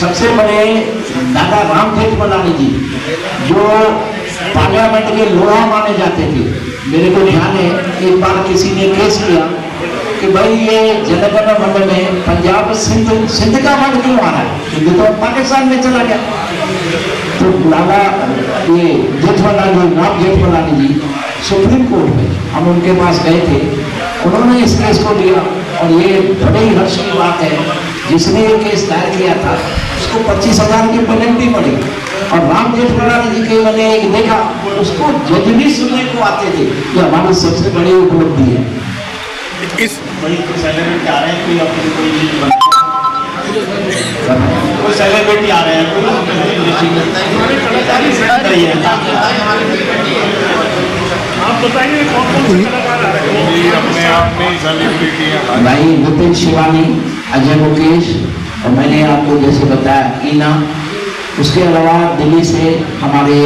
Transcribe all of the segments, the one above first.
सबसे बड़े दादा राम जेठमलानी जी जो पार्लियामेंट के लोहा माने जाते थे। मेरे को ध्यान है एक बार किसी ने केस किया कि भाई ये जनगण मन में पंजाब सिंध का मन क्यों आ रहा है, सिंध तो पाकिस्तान में चला गया। तो लाला ये जेठमलानी राम जेठमलानी जी सुप्रीम कोर्ट में हम उनके पास गए थे, उन्होंने इस केस को लिया और ये बड़े ही हर्ष की बात है जिसने ये केस दायर किया था उसको 25,000 की पेनल्टी पड़ी। और राम जेठमलानी जी के मैंने एक देखा उसको जज भी सुनने को आते थे। ये हमारी सबसे बड़ी उपलब्धि है। इस सेलिब्रिटी आ रहे हैं, कोई सेलिब्रिटी आ रहे हैं, आप बताइए कौन कौन से कलाकार आ रहे हैं? अपने आप में सेलिब्रिटी हैं भाई नितिन शिवानी, अजय मुकेश और मैंने आपको जैसे बताया ईना। उसके अलावा दिल्ली से हमारे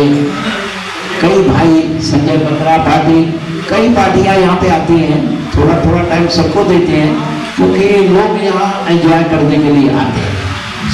कई भाई संजय बत्रा पार्टी, कई पार्टियां यहाँ पे आती हैं। थोड़ा थोड़ा टाइम सबको देते हैं क्योंकि लोग यहाँ एंजॉय करने के लिए आते हैं,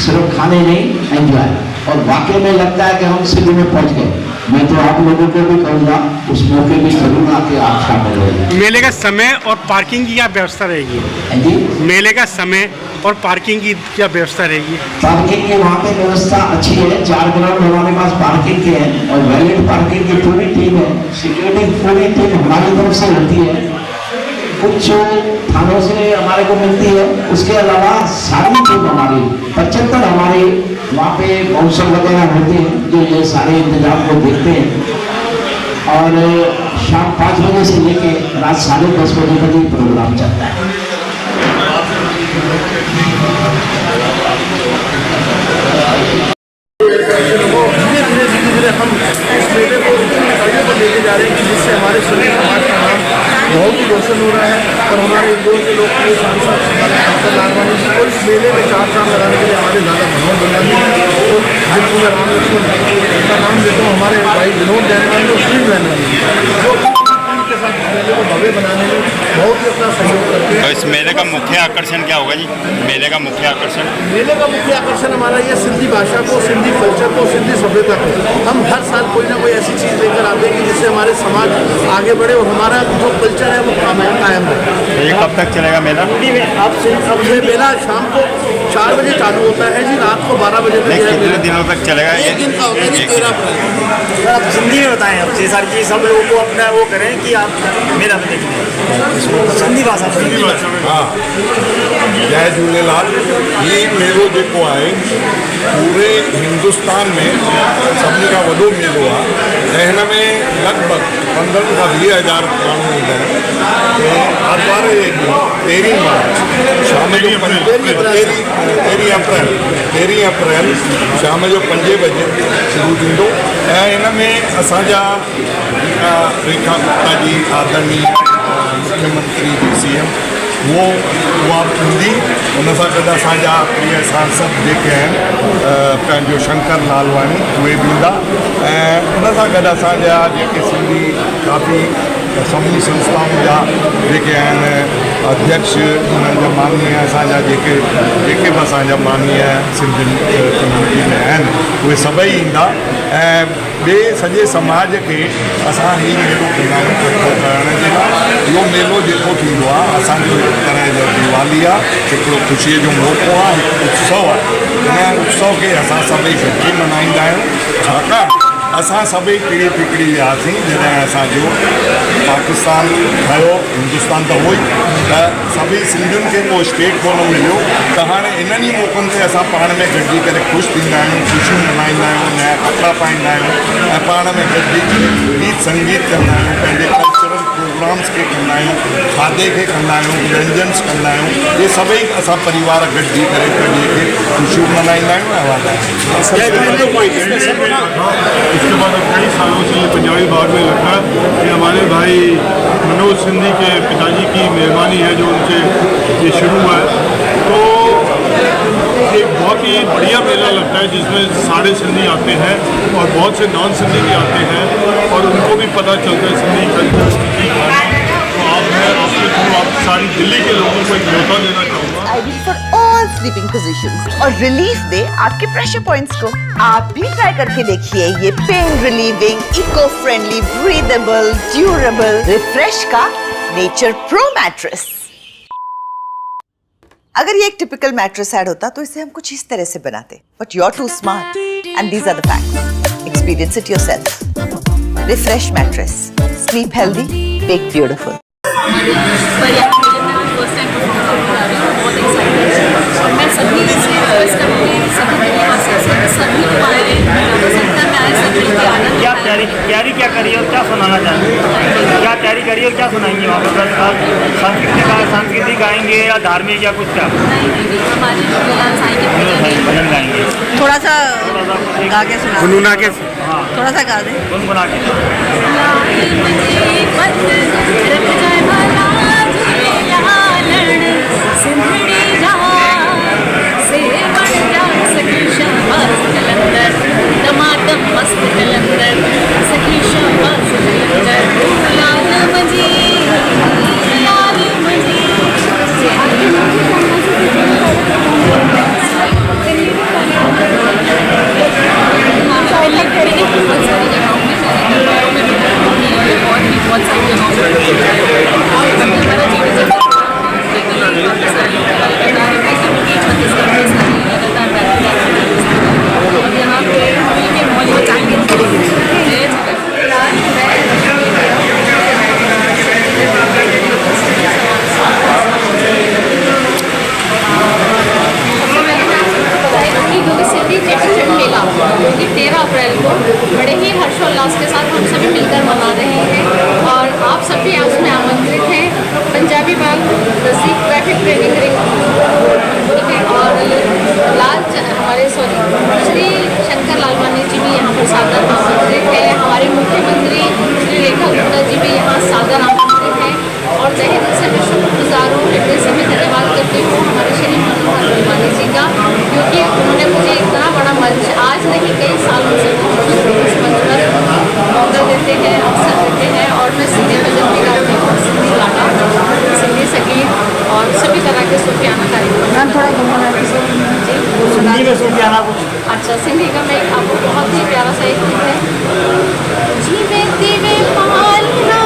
सिर्फ खाने नहीं एंजॉय। और वाकई में लगता है कि हम सिटी में पहुँच गए। मैं तो आप लोगों को भी कहूँगा उस मौके में जरूर आके आप शामिल हो। मेले का समय और पार्किंग की क्या व्यवस्था रहेगी? जी, मेले का समय और पार्किंग की क्या व्यवस्था रहेगी? पार्किंग की वहाँ पे व्यवस्था अच्छी है। 4 ग्राउंड हमारे पास पार्किंग के हैं और वैलिड पार्किंग की पूरी टीम है। सिक्योरिटी पूरी टीम हमारी तरफ से होती है, कुछ थानों से हमारे को मिलती है। उसके अलावा सारी टीम हमारी 75 हमारे वहाँ पे काउंसिल वगैरह होते हैं जो ये सारे इंतजाम को देखते हैं। और शाम 5 बजे से लेके रात 10:30 बजे तक ये प्रोग्राम चलता है। धीरे हम इस मेले को आगे पर लेके जा रहे हैं जिससे हमारे शरीर समाज का नाम बहुत ही रोशन हो रहा है। और हमारे इंदौर के लोग प्रिय सांसद हमारे डॉक्टर लालवानी जी को इस मेले में 4 चांद लगाने के लिए हमारे दादा मनोहर बंगाली तो जिनको मैं राम लक्ष्मण का नाम देता हूँ, हमारे भाई विनोद जैनवानी और श्री जैनवानी जो के साथ इस मेले को भव्य बनाने में बहुत ही अपना सहयोग करते हैं। तो इस मेले का मुख्य आकर्षण क्या होगा जी? मेले का मुख्य आकर्षण हमारा ये सिंधी भाषा को, सिंधी कल्चर को, सिंधी सभ्यता को हम हर साल कोई ना कोई ऐसी चीज़ लेकर आते हैं कि जिससे हमारे समाज आगे बढ़े और हमारा जो कल्चर है वो कायम रहे। ये कब तक चलेगा मेला? अब ये मेला शाम को 4 बजे चालू होता है जी, रात को 12 बजे तक। कितने दिनों तक चलेगा? एक दिन का होता है 13 अप्रैल। आप हिंदी में बताएं अब जी सर कि सब लोगों को अपना वो करें कि आप मेला में देखें सिंधी भाषा में। हाँ, जय झूलेलाल। ये मेलो जेको आहे पूरे हिंदुस्तान में सभिनी खां वॾो मेलो आहे ऐं हिन में लॻभॻि 15 खां 20,000 माण्हू ईंदा आहिनि। आर्तवार जे ॾींहुं 13 मार्च शाम जो 13 अप्रैल शाम जो 5 बजे शुरू थींदो ऐं हिन में असांजा रेखा गुप्ता जी आदरणीय मुख्यमंत्री CM उहा ईंदी। उन सां गॾु असांजा प्रिय सांसद जेके आहिनि पंहिंजो शंकर लालवानी उहे बि ईंदा ऐं उन सां गॾु असांजा जेके सिंधी काफ़ी सभिनी संस्थाउनि जा जेके आहिनि अध्यक्ष उन्हनि जा माननीय असांजा जेके बि असांजा माननीय सिंधियुनि कम्यूनिटी में आहिनि उहे सभई ईंदा ऐं ॿिए सॼे समाज खे असां हीउ मेलो कंदा आहियूं इकठो करण जे लाइ। इहो मेलो जेको थींदो आहे असांजो हिकु तरह जो दिवाली आहे, हिकिड़ो ख़ुशीअ जो मौक़ो आहे, हिकु उत्सव आहे। हिन उत्सव खे असां सभई गॾिजी मल्हाईंदा आहियूं छाकाणि असां सभई टिड़ी फिकड़ी वियासीं जॾहिं असांजो पाकिस्तान ठहियो। हिंदुस्तान त हुओ ई त सभई सिंधियुनि खे को स्टेट कोन मिलियो त हाणे इन्हनि ई मौक़नि ते असां पाण में गॾिजी करे ख़ुशि थींदा आहियूं, ख़ुशियूं मल्हाईंदा आहियूं, नया कपिड़ा पाईंदा आहियूं ऐं पाण में गॾिजी करे गीत संगीत कंदा आहियूं, पंहिंजे कल्चरल प्रोग्राम्स खे कंदा आहियूं, खाधे खे कंदा आहियूं, व्यंजन्स कंदा आहियूं। ये सभई असां परिवार गॾिजी करे ॿिए खे ख़ुशियूं मल्हाईंदा आहियूं ऐं इसके बाद अब कई सालों से ये पंजाबी बाग में लगा कि हमारे भाई मनोज सिंधी के पिताजी की मेहरबानी है जो उनसे ये शुरू हुआ है। तो एक बहुत ही बढ़िया मेला लगता है जिसमें सारे सिंधी आते हैं और बहुत से नॉन सिंधी भी आते हैं और उनको भी पता चलता है सिंधी कल्चर की। तो आप मैं आपके थ्रू आप सारी दिल्ली के लोगों को एक न्योता देना चाहूँगा। स्लीपिंग पोजीशंस और रिलीफ दे आपके प्रेशर पॉइंट्स को। आप भी ट्राई करके देखिए ये pain relieving, eco friendly, breathable, durable Refresh का नेचर प्रो मैट्रेस। अगर ये एक टिपिकल मैट्रेस ऐड होता तो इसे हम कुछ इस तरह से बनाते, but you are too smart and these are the facts. Experience it yourself. Refresh mattress, sleep healthy, wake beautiful. मैं सभी से रिक्वेस्ट करूँगी, सभी दिल्लीवासियों से सभी को आए सेक्टर में आए सभी की आनंद। क्या तैयारी क्या करी और क्या सुनाना चाहेंगे? क्या तैयारी करी और क्या सुनाएंगे वहाँ पर? सांस्कृतिक गाएंगे या धार्मिक या कुछ क्या? नहीं, हमारे झूलेलाल साईं के भजन गाएंगे। थोड़ा सा गा के सुना, गुनगुना के। हाँ, थोड़ा सा गा दे। गुनगुना के। मस्त कलंदर सखी शाबाश कलंदर लाल मजी लाल मजी। बहुत सारी जगहों में बहुत सारी मेला क्योंकि 13 अप्रैल को बड़े ही हर्षोल्लास के साथ हम सभी मिलकर मना रहे हैं और आप सभी उसमें आमंत्रित हैं। पंजाबी बाग ट्रैफिक ट्रेनिंग रिंग और हमारे श्री शंकर लालवानी जी भी यहाँ पर सादर आमंत्रित है। हमारे मुख्यमंत्री श्री रेखा गुप्ता जी भी यहाँ सादर आमंत्रित हैं और तहे दिल से मैं शुक्रगुजार हूँ, हृदय से मैं धन्यवाद करती हूँ हमारे श्री मनोहर लालवानी जी का, क्योंकि उन्होंने मुझे इतना बड़ा मंच आज नहीं कई सालों से इस मंच पर मौका देते हैं, अवसर देते हैं और मैं सीधे भजन भी गाती हूँ, सिंधी गाना, सिंधी संगीत और सभी तरह के सूफियाना कार्यक्रम। हिंदी में सूफियाना कुछ? अच्छा, सिंधी का मैं आपको बहुत ही प्यारा सा एक गीत है। जीवे दिवे पालना,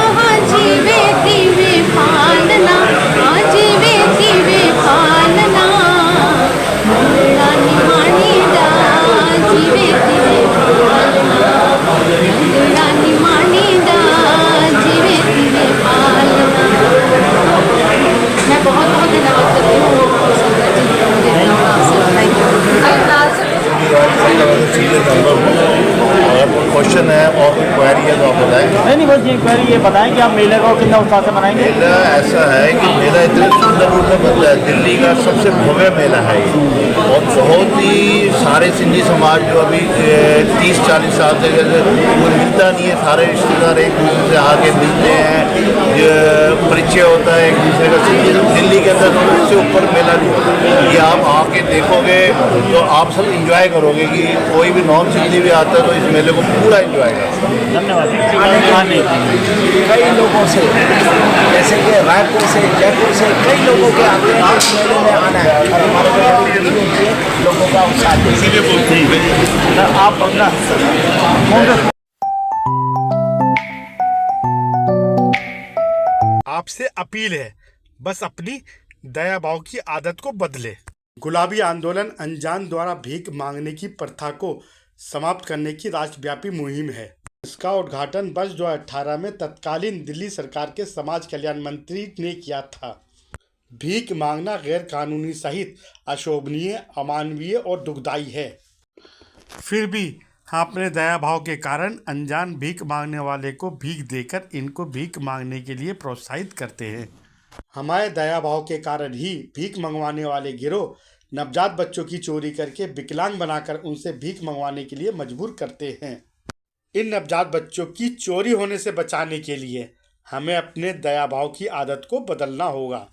जीवे दिवे पालना, जीवे दिवे पालना, रानी मानी दा जीवे दिवे पालना, रानी मानी दा जीवे दिवे पालना। मैं बहुत बहुत धन्यवाद करती हूँ संगत जी को मुझे इतना बड़ा अवसर। Thank you. क्वेश्चन है और क्वेरी है तो आप बताएं। नहीं बस ये क्वेरी ये बताएं कि आप मेले को कितना उत्साह से मनाएंगे? मेला ऐसा है कि मेला इतने सुंदर रूप में बदला है, दिल्ली का सबसे भव्य मेला है और बहुत ही सारे सिंधी समाज जो अभी 30-40 साल से वो मिलता नहीं है, सारे रिश्तेदार एक दूसरे से आके मिलते हैं, परिचय होता है एक दूसरे का। दिल्ली के अंदर उससे ऊपर मेला नहीं होता। ये आप आके देखोगे तो आप सब इंजॉय करोगे कि कोई भी नॉन सिंधी भी आता है तो इस मेले को पूरा इंजॉय करेगा। धन्यवाद। कई लोगों से, जैसे कि रायपुर से, जयपुर से कई लोगों के आते हैं इस मेले में आना है और हमारे लोगों का उत्साह। आप अपना आपसे अपील है, बस अपनी दया भाव की आदत को बदले। गुलाबी आंदोलन अनजान द्वारा भीख मांगने की प्रथा को समाप्त करने की राष्ट्रव्यापी मुहिम है। इसका उद्घाटन वर्ष 2018 में तत्कालीन दिल्ली सरकार के समाज कल्याण मंत्री ने किया था। भीख मांगना गैर कानूनी सहित अशोभनीय, अमानवीय और दुखदायी है। फिर भी हम अपने दया भाव के कारण अनजान भीख मांगने वाले को भीख देकर इनको भीख मांगने के लिए प्रोत्साहित करते हैं। हमारे दया भाव के कारण ही भीख मंगवाने वाले गिरोह नवजात बच्चों की चोरी करके विकलांग बनाकर उनसे भीख मंगवाने के लिए मजबूर करते हैं। इन नवजात बच्चों की चोरी होने से बचाने के लिए हमें अपने दया भाव की आदत को बदलना होगा।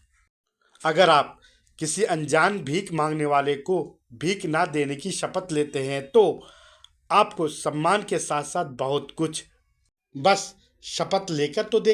अगर आप किसी अनजान भीख मांगने वाले को भीख ना देने की शपथ लेते हैं तो आपको सम्मान के साथ साथ बहुत कुछ, बस शपथ लेकर तो